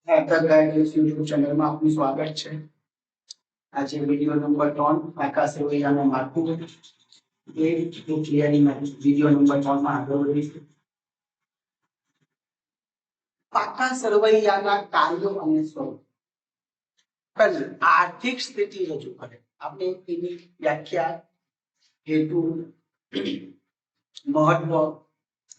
YouTube ચેનલમાં આપનું સ્વાગત છે. આજે વિડિયો નંબર 3 આકાશ રવૈયાનું માળખું એ થિયરીમાં વિડિયો નંબર 3 માં આગળ વધીશું. પાકા સરવૈયાના કાર્યો અને સ્વરૂપ. પહેલું આર્થિક સ્થિતિ રજૂ કરે. આપણે એની વ્યાખ્યા, હેતુ, મહત્વ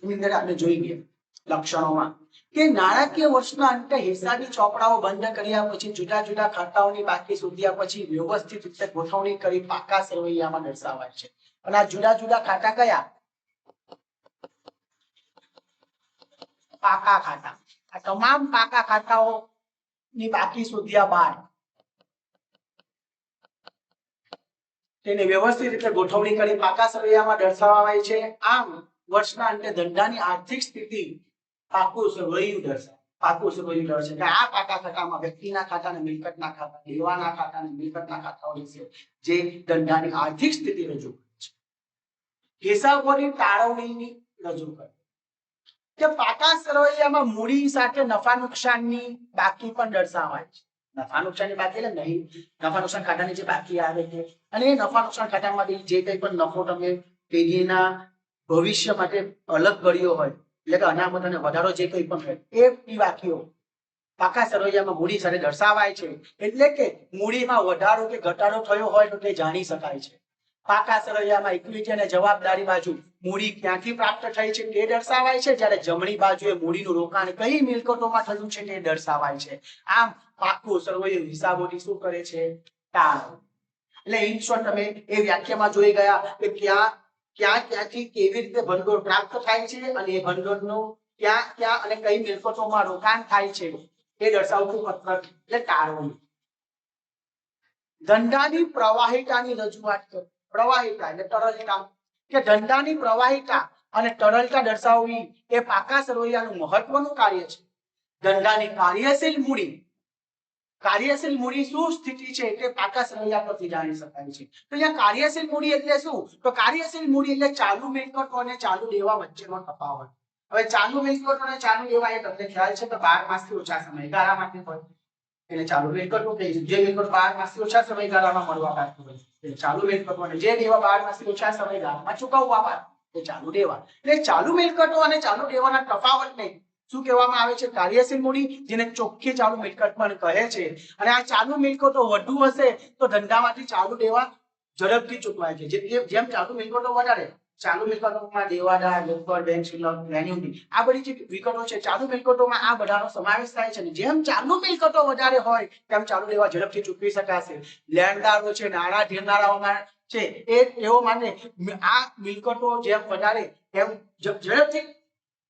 એની અંદર આપણે જોઈ ગયા લક્ષણોમાં કે નાણાકીય વર્ષના અંતે હિસાબી ચોપડાઓ બંધ કર્યા પછી જુદા જુદા ખાતાઓની બાકી શોધ્યા પછી વ્યવસ્થિત રીતે ગોઠવણી કરી પાકા સરવૈયામાં દર્શાવાય છે. અને આ જુદા જુદા ખાતા કયા? પાકા ખાતા. આ તમામ પાકા ખાતાઓ ની બાકી શોધ્યા બાદ તેને વ્યવસ્થિત રીતે ગોઠવણી કરી પાકા સરવૈયામાં દર્શાવાય છે. આમ વર્ષના અંતે ધંધાની આર્થિક સ્થિતિ પાકું સરવૈયું દર્શાવે. પાકું સરવૈયું દર્શાવે કે આ પાકા ખાતામાં વ્યક્તિના ખાતા અને મિલકતના ખાતા, દેવાના ખાતા અને મિલકતના ખાતાઓ છે જે ધંધાની આર્થિક સ્થિતિ રજૂ કરે છે. હિસાબોની તાળવણીની રજૂ કરે કે પાકા સરવૈયામાં મૂડી સાથે નફા નુકસાનની બાકી પણ દર્શાવાય છે. નફા નુકસાનની બાકી એટલે નહીં, નફા નુકસાન ખાતાની જે બાકી આવે છે અને એ નફા નુકસાન ખાતામાંથી જે કંઈ પણ નફો તમે પેઢીના ભવિષ્ય માટે અલગ કર્યો હોય એટલે કે અનામત અને વધારો જે કંઈ પણ હોય એ બાકીઓ પાકા સરવૈયામાં મૂડી સાથે દર્શાવાય છે. એટલે કે મૂડીમાં વધારો કે ઘટાડો થયો હોય તો તે જાણી શકાય છે. પાકા સરવૈયામાં ઇક્વિટી અને જવાબદારી બાજુ મૂડી ક્યાંથી પ્રાપ્ત થઈ છે તે દર્શાવાય છે, જ્યારે જમણી બાજુએ મૂડીનું રોકાણ કઈ મિલકતોમાં થયું છે તે દર્શાવાય છે. આમ પાકું સરવૈયું હિસાબોની શું કરે છે? તાળવે. એટલે ઇન શોર્ટ તમે એ વ્યાખ્યામાં જોઈ ગયા કે ક્યાંથી કેવી રીતે ભંડોળ પ્રાપ્ત થાય છે અને એ ભંડોળનું ક્યાં અને કઈ મિલકતોમાં રોકાણ થાય છે એ દર્શાવતું પત્રક એટલે તાળવણી. ધંધાની પ્રવાહિતાની રજૂઆત કરો. પ્રવાહિતા એટલે તરલતા, કે ધંધાની પ્રવાહિતા અને તરલતા દર્શાવવી એ પાકા સરવૈયાનું મહત્વનું કાર્ય છે. ધંધાની કાર્યશીલ મૂડી શું સ્થિતિ છે તે પાકા સરવૈયા પરથી જાણી શકાય છે. તો અહીંયા કાર્યશીલ મૂડી એટલે શું? તો કાર્યશીલ મૂડી એટલે ચાલુ મિલકતો અને ચાલુ દેવા વચ્ચેનો તફાવત. હવે ચાલુ મિલકતો અને ચાલુ દેવા એ તમને ખ્યાલ છે કે 12 માસથી ઓછા સમયગાળા માટે હોય એટલે ચાલુ મિલકતો કહીશું. જે મિલકત 12 માસથી ઓછા સમયગાળામાં મળવા પાત્ર હોય એટલે ચાલુ મિલકતો, અને જે દેવા 12 માસથી ઓછા સમયગાળામાં ચૂકવવા પાત્ર એ ચાલુ દેવા. એટલે ચાલુ મિલકતો અને ચાલુ દેવાના તફાવતને શું કહેવામાં આવે છે? કાર્યશીલ મૂડી, જેને ચોખ્ખી ચાલુ મિલકત પણ કહે છે. અને આ ચાલુ મિલકતો વધુ હશે તો ધંધામાંથી ચાલુ દેવા ઝડપથી ચૂકવાય છે. જેમ ચાલુ મિલકતો વધારે, ચાલુ મિલકતોમાં દેવાદાર, રોકડ, બેંક શુલ્ક, ગ્રેન્યુટી આ બધી જે વિગતો છે ચાલુ મિલકતોમાં આ બધાનો સમાવેશ થાય છે. જેમ ચાલુ મિલકતો વધારે હોય તેમ ચાલુ દેવા ઝડપથી ચૂકવી શકાશે. લેણદારો છે, નાણાં ધીરનારાઓમાં છે એઓ માટે આ મિલકતો જેમ વધારે તેમ ઝડપથી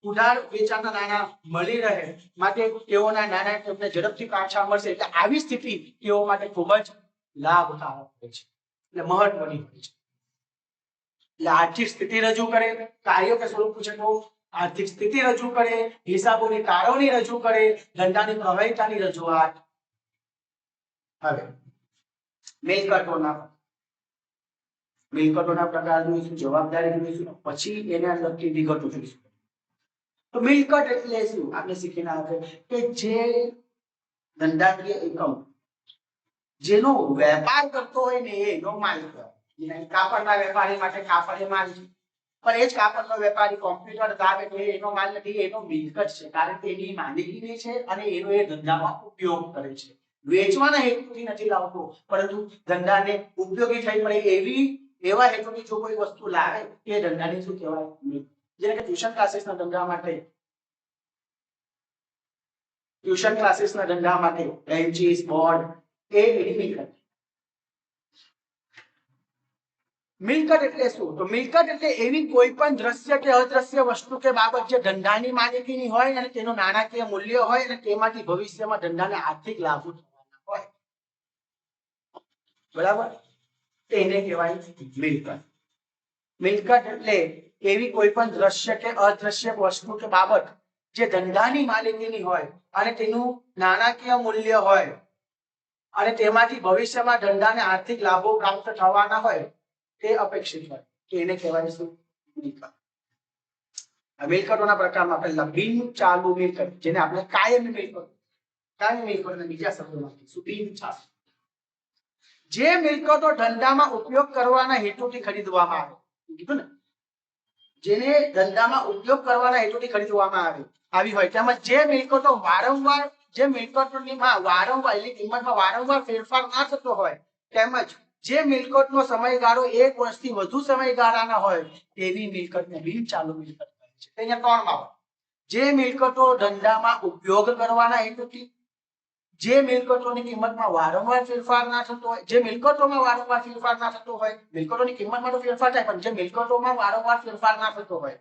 ઉધાર વેચાણના નાણાં મળી રહે માટે તેઓના નાણાં તેમને ઝડપથી પાછા મળશે. એટલે આવી સ્થિતિ તેઓ માટે ખૂબ જ લાભકારક હોય છે, એટલે મહત્વની હોય છે. એટલે આર્થિક સ્થિતિ રજૂ કરે, કાર્યો કે સ્વરૂપ પૂછે તો આર્થિક સ્થિતિ રજૂ કરે, હિસાબોની તાળવણી રજૂ કરે, ધંધાની પ્રવાહિતાની રજૂઆત. હવે મિલકતોના પ્રકાર જોઈશું, જવાબદારી જોઈશું, પછી એને લગતી વિગતો જોઈશું. તો મિલકત એટલે શું આપણે શીખીને આવે કે જે ધંધાકીય એકમ જેનો વેપાર કરતો હોય ને એનો માલિક. કાપડના વેપારી માટે કાપડ એ માલ છે, પણ એ જ કાપડનો વેપારી કોમ્પ્યુટર લાવે તો એનો માલ નથી, એનો મિલકત છે. કારણ કે એની માલિકીની છે અને એનો એ ધંધામાં ઉપયોગ કરે છે. વેચવાના હેતુથી નથી લાવતો, પરંતુ ધંધાને ઉપયોગી થઈ પડે એવા હેતુથી જો કોઈ વસ્તુ લાવે એ ધંધાને શું કહેવાય? મિલકત. જેને કે ટ્યુશન ક્લાસીસના ધંધા માટે બેન્ચીસ, બોર્ડ એ એની મિલકત. મિલકત એટલે શું? તો મિલકત એટલે એવી કોઈ પણ દ્રશ્ય કે અદ્રશ્ય વસ્તુ કે બાબત જે ધંધાની માલિકીની હોય અને તેનું નાણાકીય મૂલ્ય હોય અને તેમાંથી ભવિષ્યમાં ધંધાને આર્થિક લાભો થવાના હોય. બરાબર? તેને કહેવાય મિલકત. મિલકત એટલે એવી કોઈ પણ દ્રશ્ય કે અદ્રશ્ય વસ્તુ કે બાબત જે ધંધાની માલિકીની હોય અને તેનું નાણાકીય મૂલ્ય હોય અને તેમાંથી ભવિષ્યમાં ધંધાને આર્થિક લાભો પ્રાપ્ત થવાના હોય તે અપેક્ષિત હોય તો એને કહેવાય શું? મિલકત. મિલકતોના પ્રકારમાં પહેલા બિન ચાલુ મિલકત, જેને આપણે કાયમી મિલકત. કાયમી મિલકતોને બીજા શબ્દોમાં કહીશું બિનચાલુ. જે મિલકતો ધંધામાં ઉપયોગ કરવાના હેતુથી ખરીદવામાં આવે, કીધું ને, જેને ધંધામાં ઉપયોગ કરવાના હેતુથી ખરીદવામાં આવી હોય તેમજ જે મિલકતો વારંવાર જે મિલકતોની વારંવાર એની કિંમતમાં વારંવાર ફેરફાર ના થતો હોય તેમજ જે મિલકતનો સમયગાળો 1 વર્ષથી વધુ સમયગાળાના હોય તેવી મિલકતને બિનચાલુ મિલકત કહે છે. અહીંયા 3 માં જે મિલકતો ધંધામાં ઉપયોગ કરવાના હેતુથી, જે મિલકતોની કિંમતમાં વારંવાર ફેરફાર ના થતો હોય, જે મિલકતોમાં વારંવાર ફેરફાર ના થતો હોય, મિલકતોની કિંમતમાં તો ફેરફાર થાય પણ જે મિલકતોમાં વારંવાર ફેરફાર ના થતો હોય,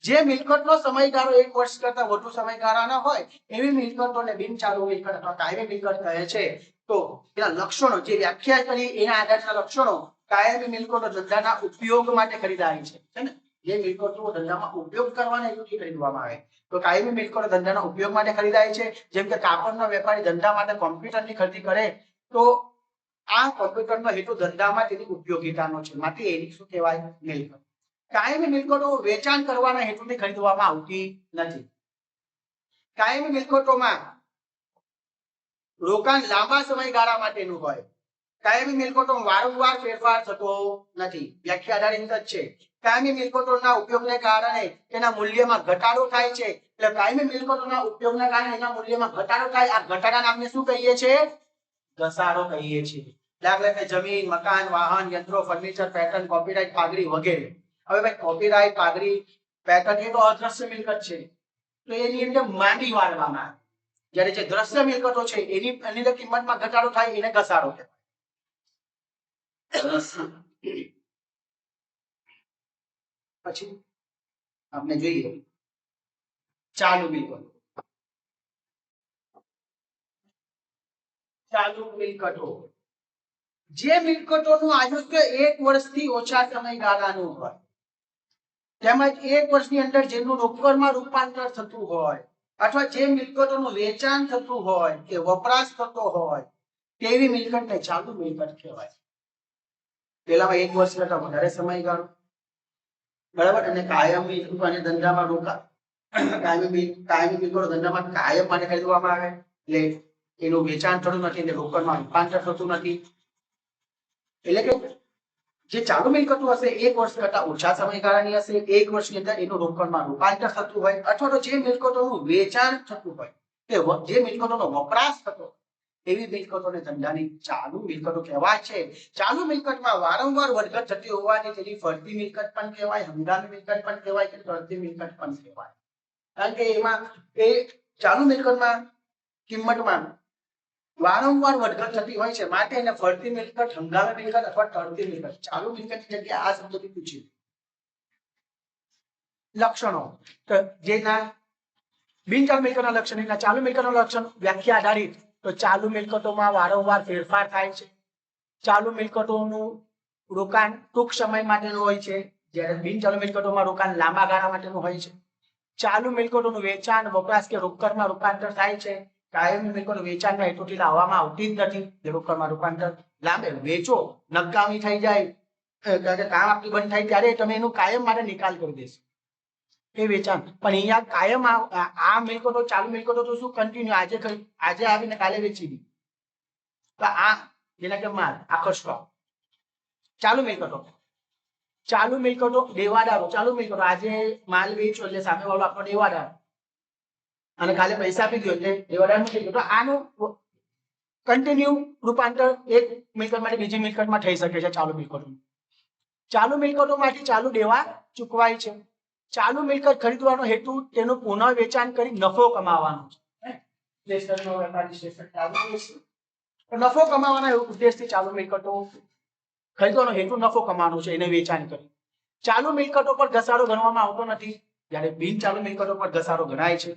જે મિલકતનો સમયગાળો 1 વર્ષ કરતા વધુ સમયગાળાના હોય એવી મિલકતોને બિનચાલુ મિલકત અથવા કાયમી મિલકત કહે છે. તો એના લક્ષણો જે વ્યાખ્યા કરી એના આધારના લક્ષણો, કાયમી મિલકતો ધંધાના ઉપયોગ માટે ખરીદારી છે ને, જે મિલકતો ધંધામાં ઉપયોગ કરવાના હેતુથી ખરીદવામાં આવે તો કાયમી મિલકતો ધંધાના ઉપયોગ માટે ખરીદાય છે. જેમ કે કાપડનો વેપારી ધંધા માટે કોમ્પ્યુટરની ખરીદી કરે તો આ કોમ્પ્યુટરનો હેતુ ધંધામાં તેની ઉપયોગિતાનો છે, માટે એની શું કહેવાય? મિલકત. કાયમી મિલકતો વેચાણ કરવાના હેતુથી ખરીદવામાં આવતી નથી. કાયમી મિલકતોમાં રોકાણ લાંબા સમયગાળા માટેનું હોય. કાયમી મિલકતોમાં વારંવાર ફેરફાર થતો નથી. વ્યાખ્યા આધારિત જ છે. કાયમી મિલકતોના ઉપયોગને કારણે તેના મૂલ્યમાં ઘટાડો થાય છે. એટલે કાયમી મિલકતોના ઉપયોગના કારણે એના મૂલ્યમાં ઘટાડો થાય. આ ઘટાડા નામને શું કહીએ છીએ? ઘસારો કહીએ છીએ. દાખલા કે જમીન, મકાન, વાહન, યંત્રો, ફર્નિચર, પેટર્ન, કોપીરાઇટ, પાઘડી વગેરે. હવે ભાઈ કોપીરાઇટ, પાઘડી, પેટર્ન એ તો અદ્રશ્ય મિલકત છે, તો એની અંદર માંડી વાળવામાં આવે. જ્યારે જે દ્રશ્ય મિલકતો છે એની અંદર કિંમતમાં ઘટાડો થાય એને ઘસારો કહેવાય. પછી આપણે જોઈએ ચાલુ મિલકતો. ચાલુ મિલકતો જે મિલકતોનું આયુષ્ય 1 વર્ષથી ઓછા સમયગાળાનું હોય તેમજ 1 વર્ષની અંદર જેનું રોકડમાં રૂપાંતર થતું હોય અથવા જે મિલકતોનું વેચાણ થતું હોય કે વપરાશ થતો હોય તેવી મિલકતને ચાલુ મિલકત કહેવાય. પેલામાં 1 વર્ષ કરતા વધારે સમયગાળો, બરાબર, અને કાયમી અને ધંધામાં રોકાણ, કાયમી મિલકતો ધંધામાં કાયમ માટે ખરીદવામાં આવે એટલે એનું વેચાણ થતું નથી, એટલે રોકડમાં રૂપાંતર થતું નથી. એટલે કે જે ચાલુ મિલકતો હશે 1 વર્ષ કરતા ઓછા સમયગાળાની હશે, 1 વર્ષની અંદર એનું રોકડમાં રૂપાંતર થતું હોય અથવા તો જે મિલકતોનું વેચાણ થતું હોય કે જે મિલકતોનો વપરાશ થતો એવી મિલકતોને ધંધાની ચાલુ મિલકતો કહેવાય છે. ચાલુ મિલકતમાં વારંવાર વધઘટ થતી હોવાથી તેની ફરતી મિલકત પણ કહેવાય, હંગામી મિલકત પણ કહેવાય કે તરતી મિલકત પણ કહેવાય. કારણ કે એમાં એ ચાલુ મિલકતમાં કિંમતમાં વારંવાર વધઘટ થતી હોય છે, માટે એને ફરતી મિલકત, હંગામી મિલકત અથવા તરતી મિલકત. ચાલુ મિલકતની જગ્યાએ આ શબ્દથી પૂછ્યું. લક્ષણો તો જેના બિનચાલુ મિલકતના લક્ષણ, ચાલુ મિલકતના લક્ષણ વ્યાખ્યા આધારિત. તો ચાલુ મિલકતોમાં વારંવાર ફેરફાર થાય છે. ચાલુ મિલકતોનું રોકાણ ટૂંક સમય માટેનું હોય છે, જ્યારે બિનચાલુ મિલકતોમાં રોકાણ લાંબા ગાળા માટેનું હોય છે. ચાલુ મિલકતોનું વેચાણ, વપરાશ કે રોકડમાં રૂપાંતર થાય છે. કાયમી મિલકતો વેચાણના હેતુથી લાવવામાં આવતી જ નથી. રોકડમાં રૂપાંતર લાંબે વેચો, નકામી થઈ જાય, કામ આપણી બંધ થાય ત્યારે તમે એનું કાયમ માટે નિકાલ કરી દેશો એ વેચાણ. પણ અહીંયા કાયમ આ મિલકતો, ચાલુ મિલકતો તો શું કન્ટિન્યુ આજે આવીને કાલે વેચી દી, તો આ જેના કે માલ આખો સ્ટોક. ચાલુ મિલકતો, ચાલુ મિલકતો દેવાદારો. ચાલુ મિલકતો આજે માલ વેચો એટલે સામે વાળો આપણો દેવાદાર અને કાલે પૈસા આપી દો એટલે દેવાદાર નથી ગયો. તો આનું કન્ટિન્યુ રૂપાંતર એક મિલકતમાંથી બીજી મિલકતમાં થઈ શકે છે. ચાલુ મિલકતો, ચાલુ મિલકતોમાંથી ચાલુ દેવા ચૂકવાય છે. ચાલુ મિલકત ખરીદવાનો હેતુ તેનું પુનઃ વેચાણ કરી નફો કમાવાનો છે. નફો કમાવાના ઉદ્દેશથી ચાલુ મિલકતો ખરીદવાનો હેતુ નફો કમાવાનો છે, એને વેચાણ કરી. ચાલુ મિલકતો પર ઘસારો ગણવામાં આવતો નથી, જ્યારે બિનચાલુ મિલકતો પર ઘસારો ગણાય છે.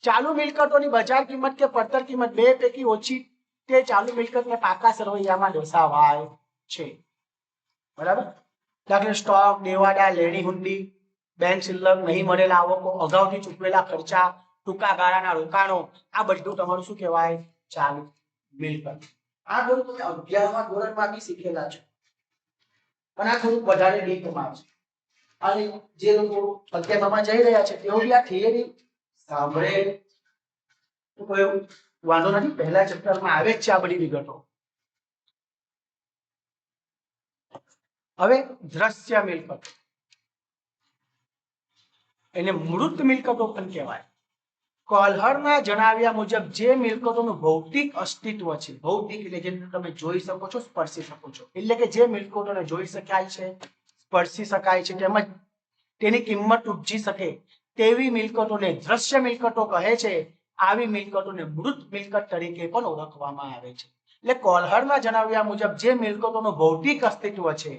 ચાલુ મિલકતોની બજાર કિંમત કે પડતર કિંમત બે પૈકી ઓછી તે ચાલુ મિલકતને પાકા સરવૈયામાં દર્શાવાય છે. બરાબર, દાખલા સ્ટોક, દેવાદાર, લેણી હુંડી, બેંક શિલ્લક, નહીં મળેલા આવકો, અગાઉથી ચૂકવેલા ખર્ચા, ટૂંકા ગાળાના રોકાણો, આ બધું તમારું શું કહેવાય? ચાલુ મિલકત. આ બધું તમે 11મા ધોરણમાં બી શીખેલા છો, પણ આ થોડુંક વધારે ડીપમાં છે. અને જે લોકો 11માં જઈ રહ્યા છે તેઓ બી આ થિયરી સાંભળે તો કોઈ વાંધો નથી, પહેલા ચેપ્ટરમાં આવે જ છે આ બધી વિગતો. હવે દ્રશ્ય મિલકતો, એને મૃત મિલકતો પણ કહેવાય. કોલ્હરના જણાવ્યા મુજબ જે મિલકતોનું ભૌતિક અસ્તિત્વ છે, ભૌતિક એટલે જે તમે જોઈ શકો છો, સ્પર્શી શકો છો, એટલે કે જે મિલકતોને જોઈ શકાય છે, સ્પર્શી શકાય છે, તેમજ તેની કિંમત ઉપજી શકે તેવી મિલકતોને દ્રશ્ય મિલકતો કહે છે. આવી મિલકતોને મૃત મિલકત તરીકે પણ ઓળખવામાં આવે છે. એટલે કોલ્હરના જણાવ્યા મુજબ જે મિલકતોનું ભૌતિક અસ્તિત્વ છે,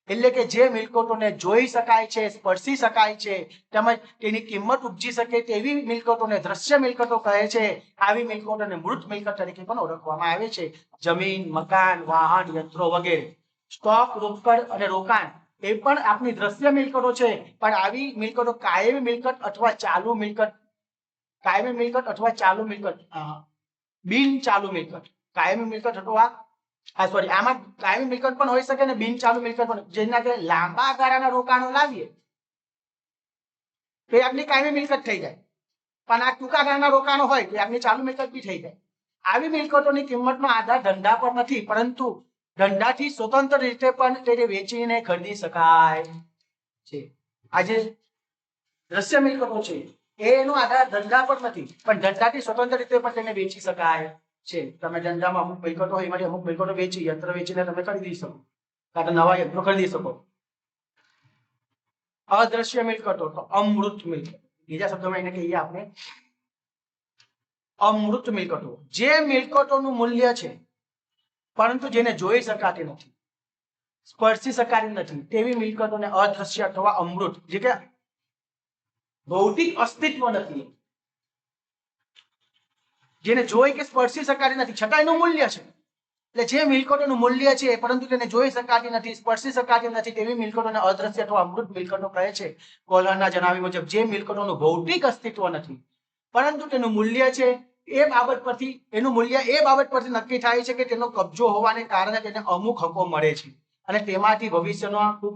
એટલે કે જે મિલકતોને જોઈ શકાય છે, સ્પર્શી શકાય છે, તેમજ તેની કિંમત ઉપજી શકે તેવી મિલકતોને દ્રશ્ય મિલકતો કહે છે. આવી મિલકતોને મૃત મિલકત તરીકે પણ ઓળખવામાં આવે છે. જમીન, મકાન, વાહન, યંત્રો વગેરે. સ્ટોક, રોકડ અને રોકાણ એ પણ આપણી દ્રશ્ય મિલકતો છે. પણ આવી મિલકતો કાયમી મિલકત અથવા ચાલુ મિલકત, કાયમી મિલકત અથવા ચાલુ મિલકત, બિન ચાલુ મિલકત, કાયમી મિલકત અથવા સોરી, આમાં કાયમી મિલકત પણ હોઈ શકે ને બિન ચાલુ મિલકત પણ. જેના કે લાંબા ગાળાના રોકાણો લાવીએ તો આપની કાયમી મિલકત થઈ જાય, પણ આ ટૂંકા ગાળાના રોકાણો હોય તો આપની ચાલુ મિલકત બી થઈ જાય. આવી મિલકતોની કિંમતનો આધાર ધંધા પર નથી, પરંતુ ધંધાથી સ્વતંત્ર રીતે પણ તેને વેચીને ખરીદી શકાય છે. આજે દ્રશ્ય મિલકતો છે એનો આધાર ધંધા પર નથી, પણ ધંધાથી સ્વતંત્ર રીતે પણ તેને વેચી શકાય છે. તમે ધંધામાં અમુક મિલકતો હોય, એમાંથી અમુક મિલકતો વેચી, યંત્ર વેચીને તમે ખરીદી શકો, કાં તો નવા યંત્રો ખરીદી શકો. અદ્રશ્ય મિલકતો તો અમૃત મિલકતો, બીજા શબ્દોમાં એને કહીએ આપણે અમૃત મિલકતો. જે મિલકતોનું મૂલ્ય છે પરંતુ જેને જોઈ શકાતી નથી, સ્પર્શી શકાતી નથી તેવી મિલકતોને અદ્રશ્ય અથવા અમૃત, જે કે ભૌતિક અસ્તિત્વ નથી, જેને જોઈ કે સ્પર્શી શકાતી નથી છતાં એનું મૂલ્ય છે. એટલે જે મિલકતોનું મૂલ્ય છે પરંતુ તેને જોઈ શકાતી નથી, સ્પર્શી શકાતી નથી તેવી મિલકતોને અદ્રશ્ય અથવા અમૃત મિલકતો કહે છે. કોલ્હરના જણાવ્યા મુજબ જે મિલકતોનું ભૌતિક અસ્તિત્વ નથી પરંતુ તેનું મૂલ્ય છે, એ બાબત પરથી એનું મૂલ્ય એ બાબત પરથી નક્કી થાય છે કે તેનો કબજો હોવાને કારણે તેને અમુક હકો મળે છે અને તેમાંથી ભવિષ્યનો ખૂબ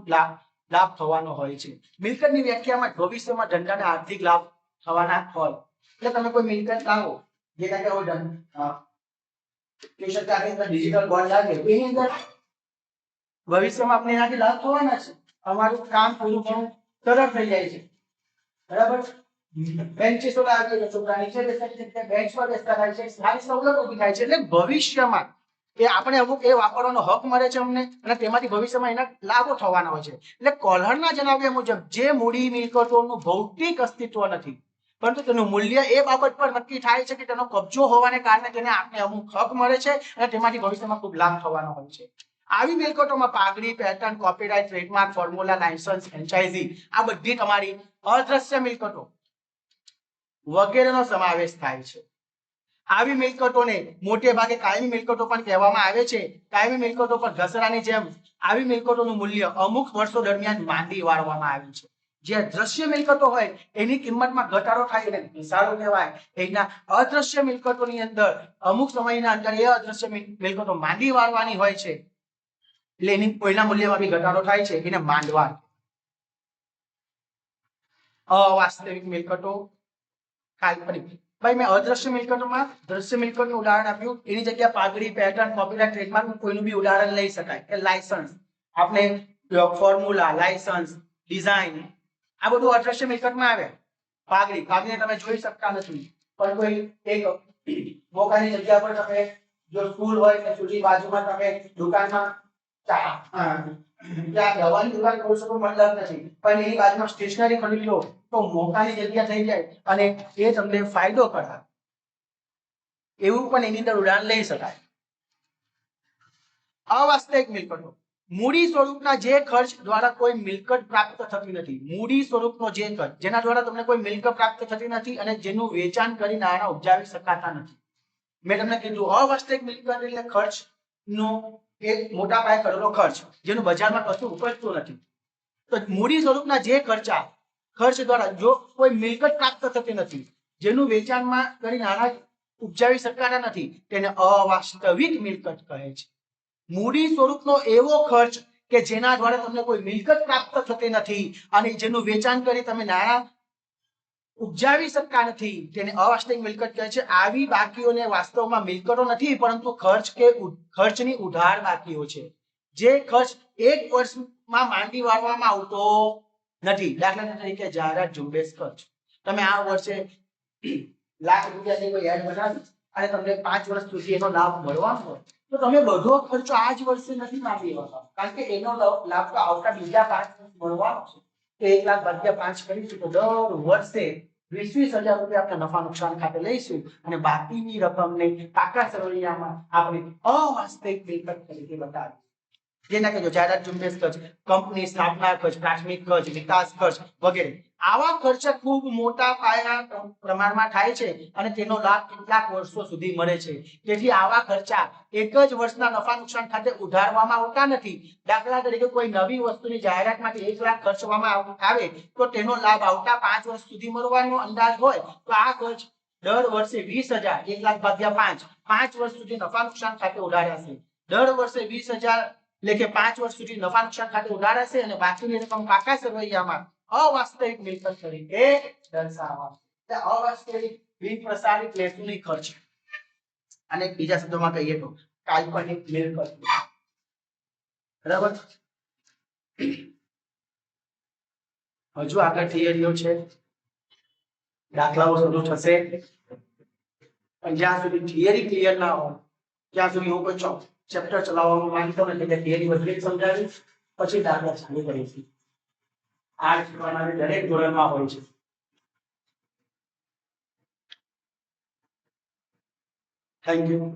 લાભ થવાનો હોય છે. મિલકતની વ્યાખ્યામાં ભવિષ્યમાં ધંધાને આર્થિક લાભ થવાના હોય. એટલે તમે કોઈ મિલકત લાવો, જેના કે ડિજિટલ બોન્ડ લાગે, એની અંદર ભવિષ્યમાં આપણે એનાથી લાભ થવાના છે. અમારું કામ પૂરું ઘણું સરળ થઈ જાય છે, બરાબર. બેન્ચીસો લાગે છે, છોકરા નીચે બેસતા છે, બેન્ચ પર બેસતા થાય છે, સારી સવલતો ઊભી થાય છે. એટલે ભવિષ્યમાં એ આપણે અમુક એ વાપરવાનો હક મળે છે અમને, અને તેમાંથી ભવિષ્યમાં એના લાભો થવાના હોય છે. એટલે કોલ્હરના જણાવ્યા મુજબ જે મૂડી મિલકતોનું ભૌતિક અસ્તિત્વ નથી પરંતુ તેનું મૂલ્ય એ બાબત પર નક્કી થાય છે કે તેનો કબજો હોવાને કારણે તેને આપણે અમુક હક મળે છે અને તેમાંથી ભવિષ્યમાં ખૂબ લાભ થવાનો હોય છે. આવી મિલકતોમાં પાઘડી, pattern, copyright, trademark, formula, licence, franchise આ બધી તમારી અદ્રશ્ય મિલકતો વગેરેનો સમાવેશ થાય છે. આવી મિલકતોને મોટે ભાગે કાયમી મિલકતો પણ કહેવામાં આવે છે. કાયમી મિલકતો પર ઘસારાની જેમ આવી મિલકતોનું મૂલ્ય અમુક વર્ષો દરમિયાન માંડી વાળવામાં આવે છે. જે દ્રશ્ય મિલકતો હોય એની કિંમતમાં ઘટાડો થાય એને ઘસારો કહેવાય. એના અદ્રશ્ય મિલકતોની અંદર અમુક સમયના અંદર એ અદ્રશ્ય મિલકતો માંડી વાળવાની હોય છે, એટલે એની કોઈના મૂલ્યમાં બી ઘટાડો થાય છે, એને માંડવા. અવાસ્તવિક મિલકતો, કાલ્પનિક. ભાઈ મેં અદ્રશ્ય મિલકતોમાં દ્રશ્ય મિલકતનું ઉદાહરણ આપ્યું, એની જગ્યાએ પાઘડી, પેટર્ન, કોપીરાઇટ, ટ્રેડમાર્ક કોઈનું બી ઉદાહરણ લઈ શકાય. કે લાયસન્સ, આપણે ફોર્મ્યુલા, લાયસન્સ, ડિઝાઇન આ બધું અદ્રશ્ય મિલકતમાં આવે. પાઘડી, પાઘડીને તમે જોઈ શકતા નથી, પણ કોઈ એક મોકાની જગ્યા પર તમે જો સ્કૂલ હોય કે સ્કૂલની બાજુમાં તમે દુકાનમાં ત્યાં દવાની દુકાન ખોલશો તો મતલબ નથી, પણ એની બાજુમાં સ્ટેશનરી ખરીદી લો તો મોકાની જગ્યા થઈ જાય અને એ તમને ફાયદો કરાવે. એવું પણ એની અંદર ઉદાહરણ લઈ શકાય. અવાસ્તવિક મિલકતો, મૂડી સ્વરૂપના જે ખર્ચ દ્વારા કોઈ મિલકત પ્રાપ્ત થતી નથી. મૂડી સ્વરૂપનો જે ખર્ચ જેના દ્વારા તમને કોઈ મિલકત પ્રાપ્ત થતી નથી અને જેનું વેચાણ કરી નાણાં ઉપજાવી શકાતા નથી. મેં તમને કીધું અવાસ્તવિક મિલકત એટલે ખર્ચનો એક મોટા પાયે કરેલો ખર્ચ જેનું બજારમાં કશું ઉપજતું નથી. તો મૂડી સ્વરૂપના જે ખર્ચ દ્વારા જો કોઈ મિલકત પ્રાપ્ત થતી નથી, જેનું વેચાણમાં કરી નાણાં ઉપજાવી શકાતા નથી, તેને અવાસ્તવિક મિલકત કહે છે. મૂડી સ્વરૂપનો એવો ખર્ચ કે જેના દ્વારા તમને કોઈ મિલકત પ્રાપ્ત થતી નથી અને જેનું વેચાણ કરી તમે નાણાં ઉપજાવી શકતા નથી તેને અવાસ્તવિક મિલકત કહે છે. આવી બાકીઓને વાસ્તવમાં મિલકતો નથી પરંતુ ખર્ચની ઉધાર બાકીઓ છે. જે ખર્ચ એક વર્ષમાં માંડી વાળવામાં આવતો નથી. દાખલા તરીકે જાહેરાત ઝુંબેશ ખર્ચ. તમે આ વર્ષે લાખ રૂપિયાની કોઈ એડ બનાવી અને તમને 5 વર્ષ સુધી એનો લાભ મળવાનો હોય તો તમે બધો ખર્ચો આ જ વર્ષે નથી માંડી લેવાનો, કારણ કે એનો લાભ તો આવતા બીજા 5 વર્ષ મળવાનો છે. તો 1 લાખ ભાગ્યા 5 કરીશું તો દર વર્ષે 20,000 રૂપિયા આપણે નફા નુકસાન ખાતે લઈશું અને બાકીની રકમને પાકા સરવૈયામાં આપણે અવાસ્તવિક મિલકત તરીકે બતાવીશું. જેના કે જાહેરાત ઝુંબેશ ખર્ચ, કંપની સ્થાપના ખર્ચ, પ્રાથમિક ખર્ચ, વિકાસ ખર્ચ વગેરે. આવા ખર્ચ ખૂબ મોટા પાયા પ્રમાણમાં થાય છે અને તેનો લાભ કેટલાક વર્ષો સુધી મળે છે. તેથી આવા ખર્ચા એક જ વર્ષના નફા નુકસાન ખાતે ઉધારવામાં આવતા નથી. દાખલા તરીકે કોઈ નવી વસ્તુની જાહેરાત માટે 1 લાખ ખર્ચવામાં આવે તો તેનો લાભ આવતા 5 વર્ષ સુધી મળવાનો અંદાજ હોય તો આ ખર્ચ દર વર્ષે 20,000, 1 લાખ ભાગ્યા 5 વર્ષ સુધી નફા નુકસાન ખાતે ઉધારાશે. દર વર્ષે 20,000 એટલે કે 5 વર્ષ સુધી નફા નુકસાન ખાતે ઉધારાશે અને બાકીની રકમ પાકા સરવૈયામાં અવાસ્તવિક મિલકત તરીકે દર્શાવવામાં. અવાસ્તવિક બિનપ્રસારિત મહેસૂલી ખર્ચ, અને બીજા શબ્દોમાં કહીએ તો કાલ્પનિક મિલકત. બરાબર. હજુ આગળ થિયરીઓ છે, દાખલાઓ શરૂ થશે, પણ જ્યાં સુધી થિયરી ક્લિયર ના હોય ત્યાં સુધી હું કોઈ ચેપ્ટર ચલાવવાનું માંગતો નથી. એટલે થિયરી બધી સમજાવીશ પછી દાખલા ચાલુ કરીશું. આ શીખવાના દરેક ધોરણમાં હોય છે. Thank you.